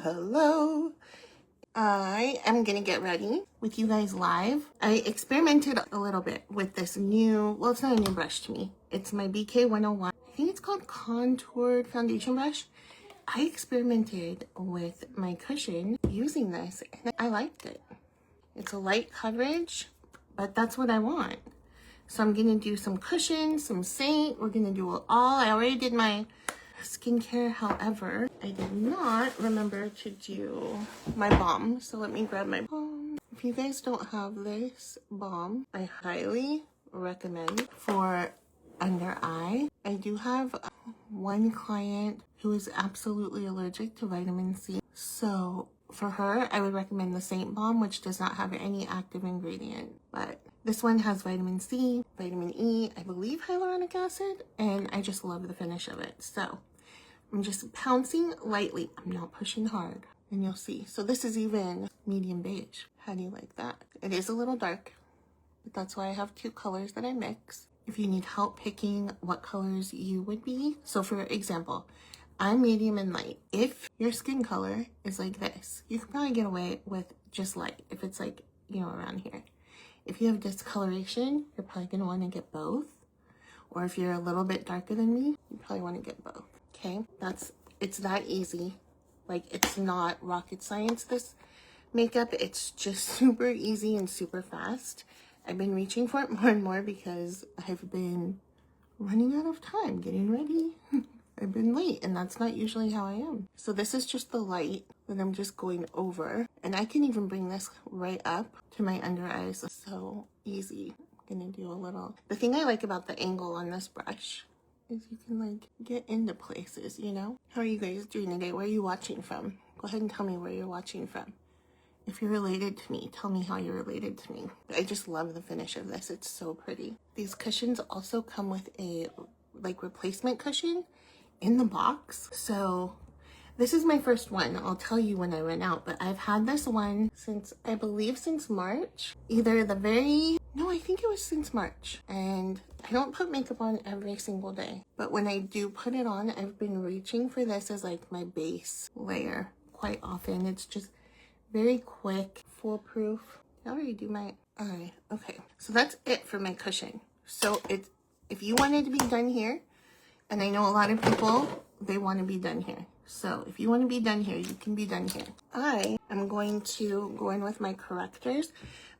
Hello. I am gonna get ready with you guys live. I experimented a little bit with this new, well, it's not a new brush to me. It's my BK101. I think it's called Contoured Foundation Brush. I experimented with my cushion using this and I liked it. It's a light coverage, but that's what I want. So I'm gonna do some cushion, some Saint. We're gonna do it all. I already did my skincare, however, I did not remember to do my balm. So let me grab my balm. If you guys don't have this balm, I highly recommend for under eye. I do have one client who is absolutely allergic to vitamin C. So for her, I would recommend the Saint Balm, which does not have any active ingredient. But this one has vitamin C, vitamin E, I believe hyaluronic acid, and I just love the finish of it. So I'm just pouncing lightly. I'm not pushing hard, and you'll see. So this is even medium beige. How do you like that? It is a little dark, but that's why I have two colors that I mix. If you need help picking what colors you would be. So for example, I'm medium and light. If your skin color is like this, you can probably get away with just light if it's like, you know, around here. If you have discoloration, you're probably gonna wanna get both. Or if you're a little bit darker than me, you probably wanna get both, okay? It's that easy. Like, it's not rocket science, this makeup. It's just super easy and super fast. I've been reaching for it more and more because I've been running out of time getting ready. I've been late, and that's not usually how I am. So this is just the light that I'm just going over. And I can even bring this right up to my under eyes. So easy. I'm gonna do a little. The thing I like about the angle on this brush is you can like get into places, you know? How are you guys doing today? Where are you watching from? Go ahead and tell me where you're watching from. If you're related to me, tell me how you're related to me. I just love the finish of this. It's so pretty. These cushions also come with a like replacement cushion in the box. So this is my first one. I'll tell you when I run out, but I've had this one since, I believe since March. I think it was since March. And I don't put makeup on every single day, but when I do put it on, I've been reaching for this as like my base layer quite often. It's just very quick, foolproof. I already do my eye. Okay, so that's it for my cushion. So if you wanted to be done here, and I know a lot of people, they want to be done here. So if you want to be done here, you can be done here. I am going to go in with my correctors,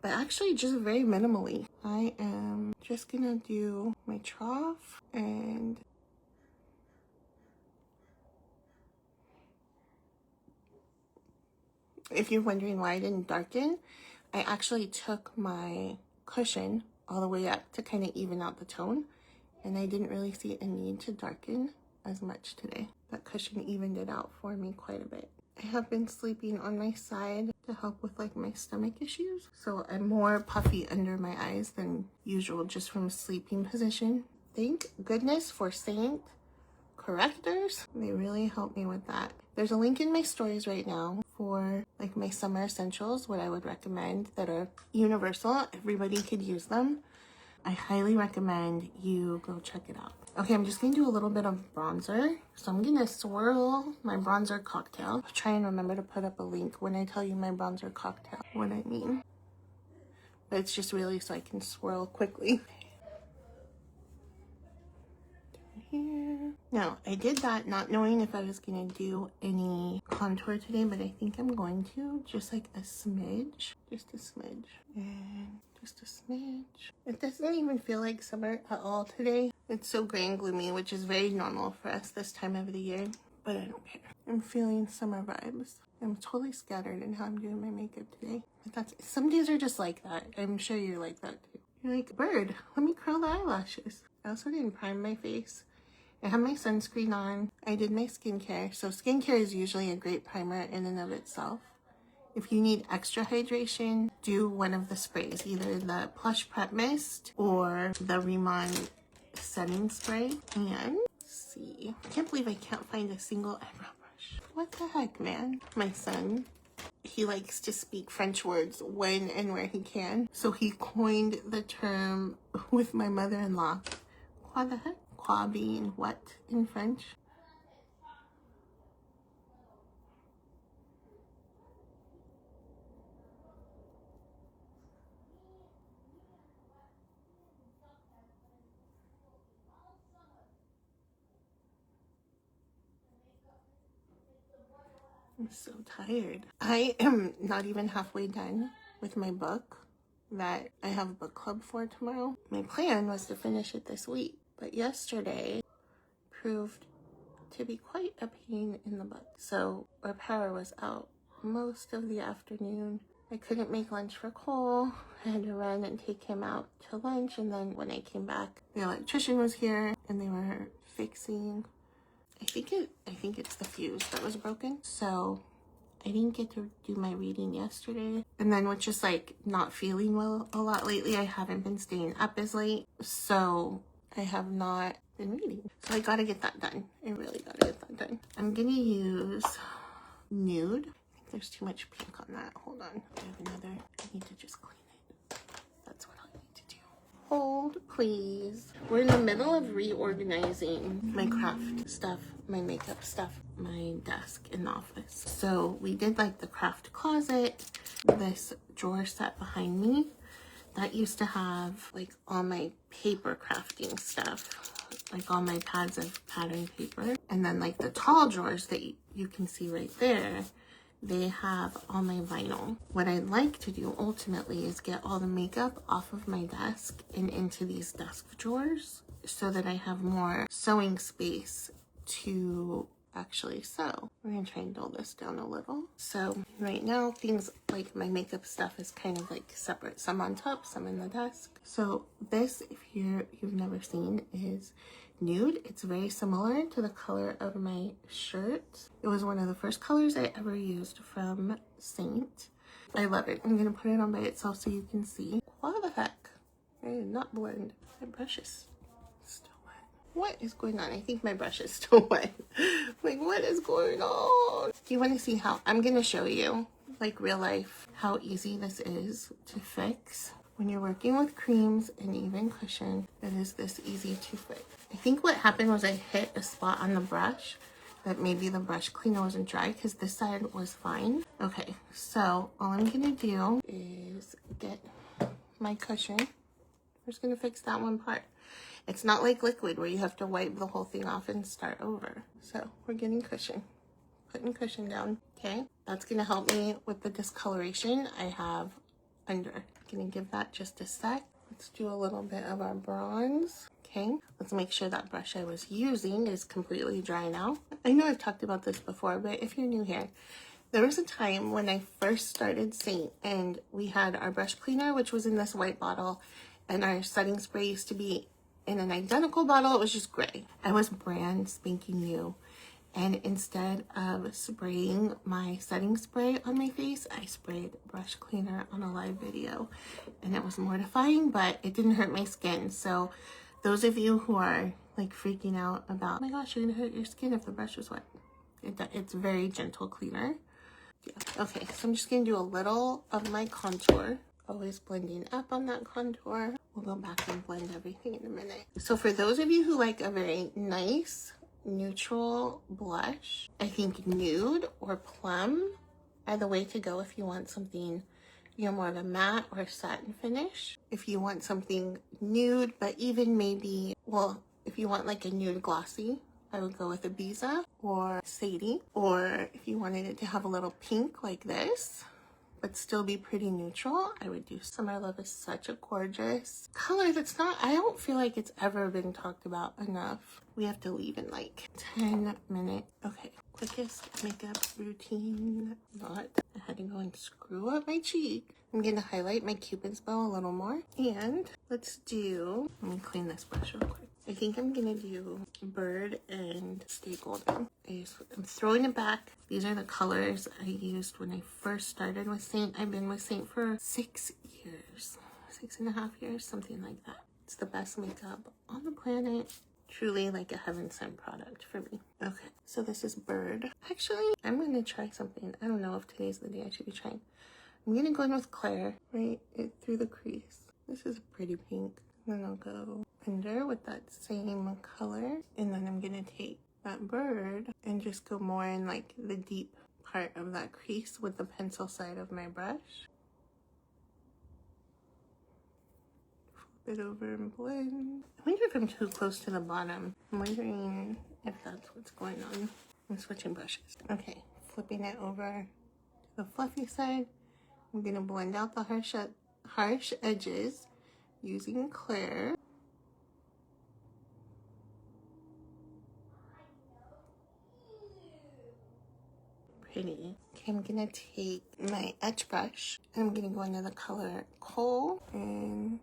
but actually just very minimally. I am just gonna do my trough, and if you're wondering why I didn't darken, I actually took my cushion all the way up to kind of even out the tone. And I didn't really see a need to darken as much today. That cushion evened it out for me quite a bit. I have been sleeping on my side to help with like my stomach issues. So I'm more puffy under my eyes than usual just from a sleeping position. Thank goodness for Saint correctors. They really help me with that. There's a link in my stories right now for like my summer essentials, what I would recommend that are universal. Everybody could use them. I highly recommend you go check it out. Okay, I'm just gonna do a little bit of bronzer. So I'm gonna swirl my bronzer cocktail. I'll try and remember to put up a link when I tell you my bronzer cocktail, what I mean. But it's just really so I can swirl quickly. Down here. Now, I did that not knowing if I was gonna do any contour today, but I think I'm going to, just like a smidge. Just a smidge. And just a smidge. It doesn't even feel like summer at all today. It's so gray and gloomy, which is very normal for us this time of the year, but I don't care. I'm feeling summer vibes. I'm totally scattered in how I'm doing my makeup today. But some days are just like that. I'm sure you're like that too. You're like, bird, let me curl the eyelashes. I also didn't prime my face. I have my sunscreen on. I did my skincare. So skincare is usually a great primer in and of itself. If you need extra hydration, do one of the sprays, either the Plush Prep Mist or the Rimmon setting spray. And let's see, I can't believe I can't find a single eyebrow brush. What the heck, man? My son, he likes to speak French words when and where he can. So he coined the term with my mother-in-law. What the heck? Quoi being what in French? I'm so tired. I am not even halfway done with my book that I have book club for tomorrow. My plan was to finish it this week, but yesterday proved to be quite a pain in the butt. So our power was out most of the afternoon. I couldn't make lunch for Cole. I had to run and take him out to lunch, and then when I came back, the electrician was here and they were fixing, I think it's the fuse that was broken. So I didn't get to do my reading yesterday. And then with just like not feeling well a lot lately, I haven't been staying up as late. So I have not been reading. So I gotta get that done. I really gotta get that done. I'm gonna use Nude. I think there's too much pink on that. Hold on. I have another. I need to just clean it. That's what I need to do. Hold, please. We're in the middle of reorganizing my craft stuff, my makeup stuff, my desk in the office. So we did like the craft closet, this drawer set behind me. That used to have like all my paper crafting stuff, like all my pads of pattern paper. And then like the tall drawers that you can see right there, they have all my vinyl. What I'd like to do ultimately is get all the makeup off of my desk and into these desk drawers so that I have more sewing space to actually sew. We're gonna try and dull this down a little. So right now things like my makeup stuff is kind of like separate, some on top, some in the desk. So this, if you've never seen, is Nude. It's very similar to the color of my shirt. It was one of the first colors I ever used from Saint. I love it. I'm gonna put it on by itself so you can see. What the heck? I did not blend. My brush is still wet. What is going on? I think my brush is still wet. Like, what is going on? Do you want to see how I'm gonna show you, like real life, how easy this is to fix? When you're working with creams and even cushion, it is this easy to fix. I think what happened was I hit a spot on the brush that maybe the brush cleaner wasn't dry because this side was fine. Okay, so all I'm gonna do is get my cushion. We're just gonna fix that one part. It's not like liquid where you have to wipe the whole thing off and start over. So we're getting cushion, putting cushion down, okay? That's gonna help me with the discoloration I have under. Gonna give that just a sec. Let's do a little bit of our bronze. Okay, let's make sure that brush I was using is completely dry now. I know I've talked about this before, but if you're new here, there was a time when I first started Saint and we had our brush cleaner, which was in this white bottle, and our setting spray used to be in an identical bottle. It was just gray. I was brand spanking new. And instead of spraying my setting spray on my face, I sprayed brush cleaner on a live video. And it was mortifying, but it didn't hurt my skin. So those of you who are like freaking out about, oh my gosh, you're gonna hurt your skin if the brush is wet. It's very gentle cleaner. Yeah. Okay, so I'm just gonna do a little of my contour. Always blending up on that contour. We'll go back and blend everything in a minute. So for those of you who like a very nice, neutral blush, I think Nude or Plum are the way to go if you want something, you know, more of a matte or satin finish. If you want something nude, but even maybe, well, if you want like a nude glossy, I would go with Ibiza or Sadie. Or if you wanted it to have a little pink like this, but still be pretty neutral, I would do Summer Love. Is such a gorgeous color that's not, I don't feel like it's ever been talked about enough. We have to leave in like 10 minutes. Okay, quickest makeup routine. Not, I had to go and screw up my cheek. I'm gonna highlight my Cupid's bow a little more. And let's do, let me clean this brush real quick. I think I'm gonna do Bird and Stay Golden. I'm throwing it back. These are the colors I used when I first started with Saint. I've been with Saint for 6 years, 6.5 years, something like that. It's the best makeup on the planet. Truly like a heaven sent product for me. Okay, so this is Bird. Actually, I'm gonna try something. I don't know if today's the day I should be trying. I'm gonna go in with Claire, right through the crease. This is a pretty pink. Then I'll go under with that same color, and then I'm gonna take that Bird and just go more in like the deep part of that crease with the pencil side of my brush. Flip it over and blend. I wonder if I'm too close to the bottom. I'm wondering if that's what's going on. I'm switching brushes. Okay, flipping it over to the fluffy side. I'm gonna blend out the harsh edges using clear. Pretty. Okay, I'm gonna take my etch brush and I'm gonna go into the color Coal and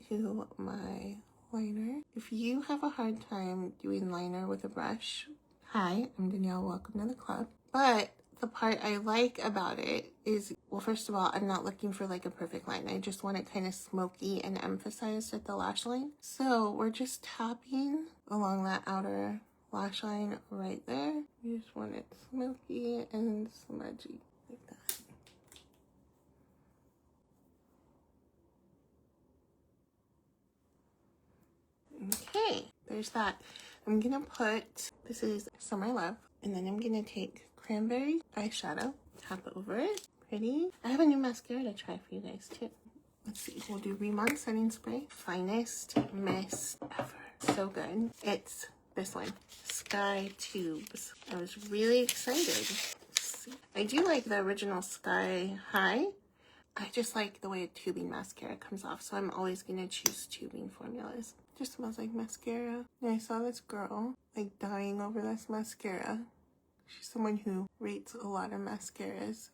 do my liner. If you have a hard time doing liner with a brush, hi, I'm Danielle, welcome to the club. But the part I like about it is, well, first of all, I'm not looking for like a perfect line. I just want it kind of smoky and emphasized at the lash line. So we're just tapping along that outer lash line right there. You just want it smoky and smudgy like that. Okay, there's that. I'm gonna put, this is Summer Love, and then I'm gonna take Cranberry eyeshadow, tap over it. Pretty. I have a new mascara to try for you guys too. Let's see, we'll do Rimmon Setting Spray. Finest mist ever. So good. It's this one, Sky Tubes. I was really excited. I do like the original Sky High. I just like the way a tubing mascara comes off, so I'm always gonna choose tubing formulas. Just smells like mascara. And I saw this girl like dying over this mascara. She's someone who rates a lot of mascaras,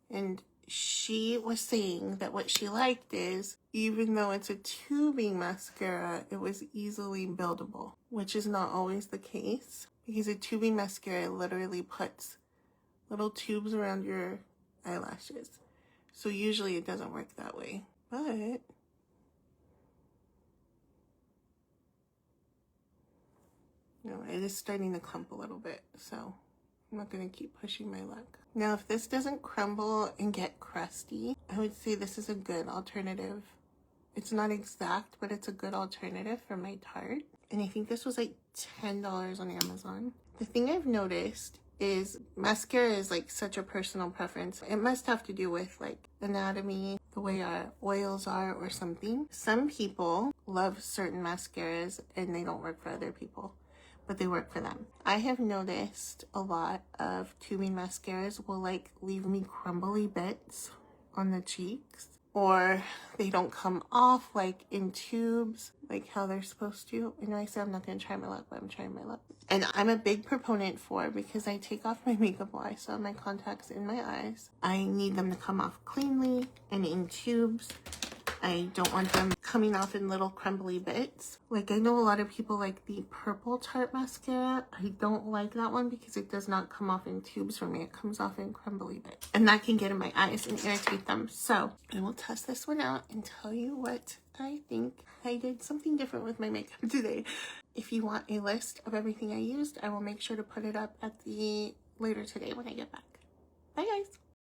and she was saying that what she liked is, even though it's a tubing mascara, it was easily buildable, which is not always the case, because a tubing mascara literally puts little tubes around your eyelashes. So usually it doesn't work that way, but no, it is starting to clump a little bit, so I'm not gonna keep pushing my luck. Now, if this doesn't crumble and get crusty, I would say this is a good alternative. It's not exact, but it's a good alternative for my Tarte. And I think this was like $10 on Amazon. The thing I've noticed is mascara is like such a personal preference. It must have to do with like anatomy, the way our oils are or something. Some people love certain mascaras and they don't work for other people, but they work for them. I have noticed a lot of tubing mascaras will like leave me crumbly bits on the cheeks, or they don't come off like in tubes like how they're supposed to. I know I said I'm not gonna try my luck, but I'm trying my luck. And I'm a big proponent for, because I take off my makeup while I still have my contacts in my eyes, I need them to come off cleanly and in tubes. I don't want them coming off in little crumbly bits. Like, I know a lot of people like the purple Tarte mascara. I don't like that one because it does not come off in tubes for me. It comes off in crumbly bits, and that can get in my eyes and irritate them. So I will test this one out and tell you what I think. I did something different with my makeup today. If you want a list of everything I used, I will make sure to put it up at the later today when I get back. Bye guys.